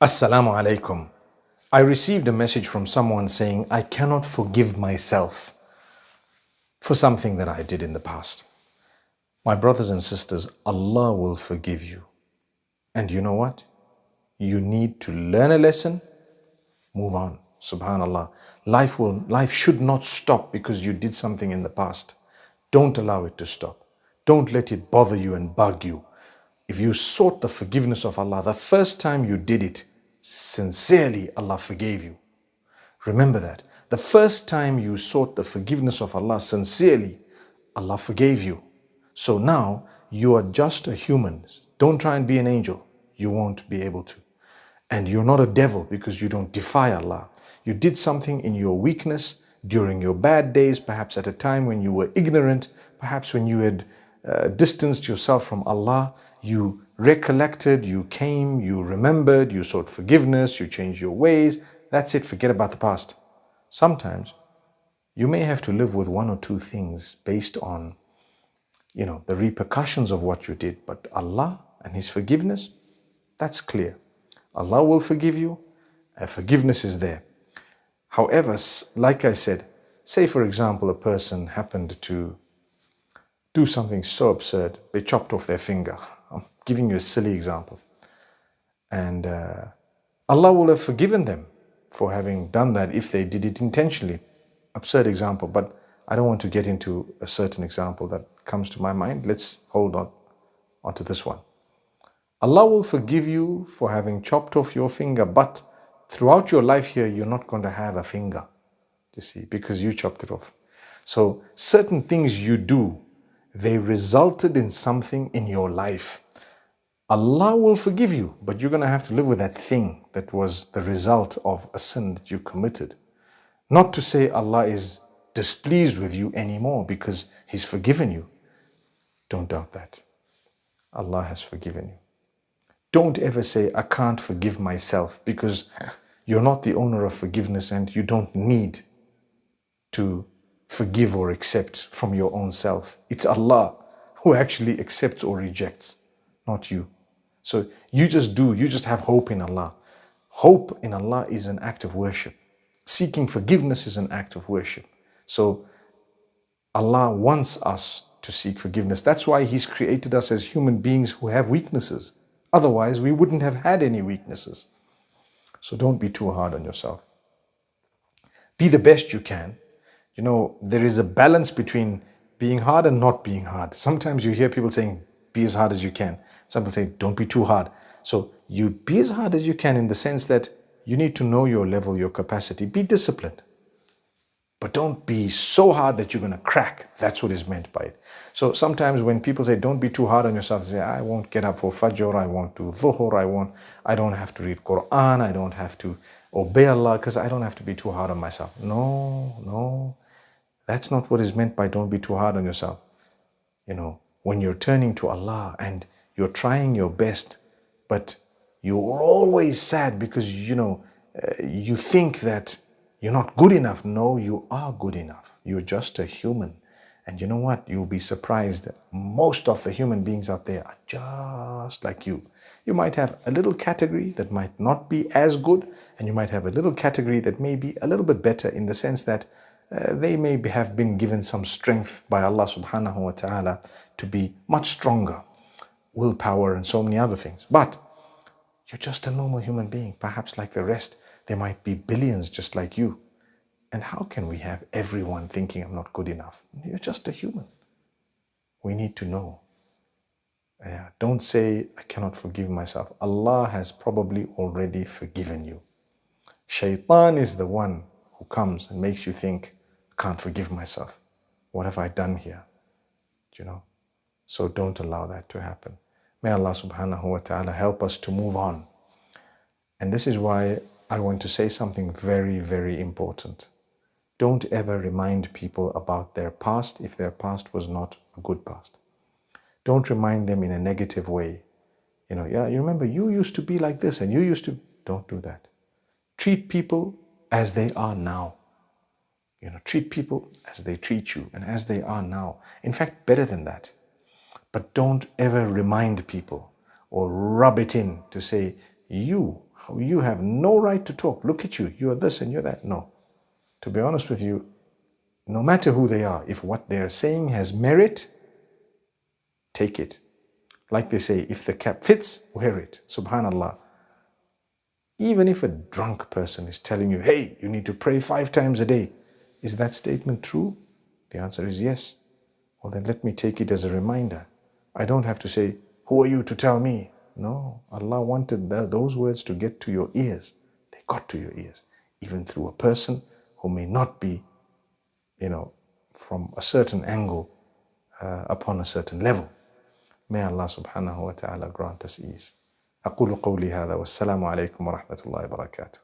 Assalamu alaikum. I received a message from someone saying, I cannot forgive myself for something that I did in the past. My brothers and sisters, Allah will forgive you. And you know what? You need to learn a lesson, move on. Subhanallah. Life should not stop because you did something in the past. Don't allow it to stop. Don't let it bother you and bug you. If you sought the forgiveness of Allah, the first time you did it, sincerely, Allah forgave you. Remember that. The first time you sought the forgiveness of Allah sincerely, Allah forgave you. So now you are just a human. Don't try and be an angel. You won't be able to. And you're not a devil because you don't defy Allah. You did something in your weakness, during your bad days, perhaps at a time when you were ignorant, perhaps when you had distanced yourself from Allah. You recollected, you came, you remembered, you sought forgiveness, you changed your ways. That's it, forget about the past. Sometimes you may have to live with one or two things based on, the repercussions of what you did. But Allah and His forgiveness, that's clear. Allah will forgive you, and forgiveness is there. However, like I said, say for example, a person happened to do something so absurd, they chopped off their finger. I'm giving you a silly example. And Allah will have forgiven them for having done that if they did it intentionally. Absurd example, but I don't want to get into a certain example that comes to my mind. Let's hold on to this one. Allah will forgive you for having chopped off your finger, but throughout your life here, you're not going to have a finger, you see, because you chopped it off. So certain things you do, they resulted in something in your life. Allah will forgive you, but you're going to have to live with that thing that was the result of a sin that you committed. Not to say Allah is displeased with you anymore because He's forgiven you. Don't doubt that. Allah has forgiven you. Don't ever say, I can't forgive myself, because you're not the owner of forgiveness and you don't need to forgive or accept from your own self. It's Allah who actually accepts or rejects, not you. So you just have hope in Allah. Hope in Allah is an act of worship. Seeking forgiveness is an act of worship. So Allah wants us to seek forgiveness. That's why He's created us as human beings who have weaknesses. Otherwise, we wouldn't have had any weaknesses. So don't be too hard on yourself. Be the best you can. There is a balance between being hard and not being hard. Sometimes you hear people saying, be as hard as you can. Some people say, don't be too hard. So you be as hard as you can in the sense that you need to know your level, your capacity. Be disciplined. But don't be so hard that you're going to crack. That's what is meant by it. So sometimes when people say, don't be too hard on yourself, they say, I won't get up for Fajr, I won't do Dhuhr, I don't have to read Quran, I don't have to obey Allah because I don't have to be too hard on myself. No. That's not what is meant by don't be too hard on yourself. When you're turning to Allah and you're trying your best, but you're always sad because, you think that you're not good enough. No, you are good enough. You're just a human. And you know what? You'll be surprised that most of the human beings out there are just like you. You might have a little category that might not be as good, and you might have a little category that may be a little bit better in the sense that they may have been given some strength by Allah subhanahu wa ta'ala to be much stronger, willpower and so many other things. But you're just a normal human being, perhaps like the rest. There might be billions just like you. And how can we have everyone thinking I'm not good enough? You're just a human. We need to know. Don't say, I cannot forgive myself. Allah has probably already forgiven you. Shaitan is the one who comes and makes you think, I can't forgive myself. What have I done here? So don't allow that to happen. May Allah subhanahu wa ta'ala help us to move on. And this is why I want to say something very, very important. Don't ever remind people about their past if their past was not a good past. Don't remind them in a negative way. You remember you used to be like this and you used to. Don't do that. Treat people as they are now. Treat people as they treat you and as they are now. In fact, better than that. But don't ever remind people or rub it in to say, you You have no right to talk. Look at you. You are this and you're that. No. To be honest with you, no matter who they are, if what they're saying has merit, take it. Like they say, if the cap fits, wear it. Subhanallah. Even if a drunk person is telling you, hey, you need to pray 5 times a day, is that statement true? The answer is yes. Well, then let me take it as a reminder. I don't have to say, who are you to tell me? No, Allah wanted those words to get to your ears. They got to your ears, even through a person who may not be, from a certain angle, upon a certain level. May Allah subhanahu wa ta'ala grant us ease. أقول قولي هذا والسلام عليكم ورحمة الله وبركاته.